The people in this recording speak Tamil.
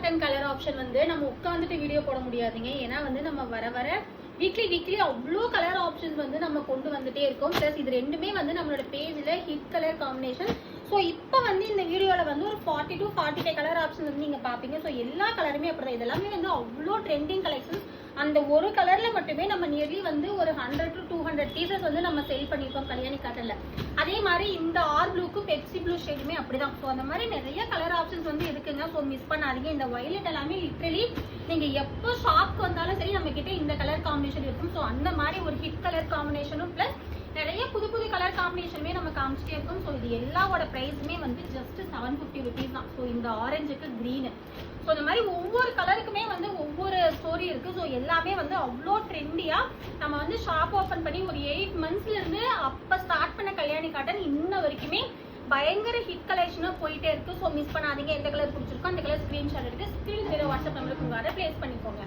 காட்டன் கலர் ஆப்ஷன் வந்து நம்ம உட்காந்துட்டு வீடியோ போட முடியாதுங்க. ஏன்னா வந்து நம்ம வர வர வீக்லி அவ்வளோ கலர் ஆப்ஷன்ஸ் வந்து நம்ம கொண்டு வந்துட்டே இருக்கோம். ப்ளஸ் இது ரெண்டுமே வந்து நம்மளோட பேஜில் ஹிட் கலர் காம்பினேஷன். ஸோ இப்போ வந்து இந்த வீடியோவில் வந்து ஒரு 40 to 45 கலர் ஆப்ஷன் வந்து நீங்கள் பார்ப்பீங்க. ஸோ எல்லா கலருமே அப்படிதான். இதெல்லாமே வந்து அவ்வளோ ட்ரெண்டிங் கலெக்ஷன்ஸ். அந்த ஒரு கலரில் மட்டுமே நம்ம நியர்லி வந்து ஒரு 100 to 200 பீசஸ் வந்து நம்ம சேல் பண்ணியிருக்கோம் கல்யாணி காட்டனில். அதே மாதிரி இந்த ஆர் ப்ளூக்கும் பெப்சி ப்ளூ ஷேடுமே அப்படிதான். ஸோ அந்த மாதிரி நிறைய கலர் ஆப்ஷன்ஸ் வந்து இருக்குங்க. ஸோ மிஸ் பண்ணாதீங்க. இந்த வயலட் எல்லாமே லிட்ரலி நீங்கள் எப்போ ஷாப்க்கு வந்தாலும் சரி நம்ம கிட்ட இந்த கலர் காம்பினேஷன் இருக்கும். ஸோ அந்த மாதிரி ஒரு ஹிட் கலர் காம்பினேஷனும் ப்ளஸ் நிறைய புது கலர் காம்பினேஷனுமே நம்ம காமிச்சிட்டே இருக்கோம். ஸோ இது எல்லாவோட ப்ரைஸுமே வந்து ஜஸ்ட் 750 ருபீஸ் தான். ஸோ இந்த ஆரஞ்சுக்கு க்ரீனு, ஸோ இந்த மாதிரி ஒவ்வொரு கலருக்குமே வந்து ஒவ்வொரு ஸ்டோரி இருக்குது. ஸோ எல்லாமே வந்து அவ்வளோ ட்ரெண்டியாக நம்ம வந்து ஷாப் ஓப்பன் பண்ணி ஒரு 8 மந்த்ஸ்லேருந்து அப்போ ஸ்டார்ட் பண்ண கல்யாணி காட்டன் இன்ன வரைக்குமே பயங்கர ஹிட் கலெக்ஷனாக போயிட்டே இருக்குது. ஸோ மிஸ் பண்ணாதீங்க. எந்த கலர் பிடிச்சிருக்கோ அந்த கலர் ஸ்க்ரீன்ஷாட் எடுத்து ஸ்க்ரீன் வாட்ஸ்அப் நம்பருக்கு உங்கள் ஆர்டர் ப்ளேஸ் பண்ணிக்கோங்க.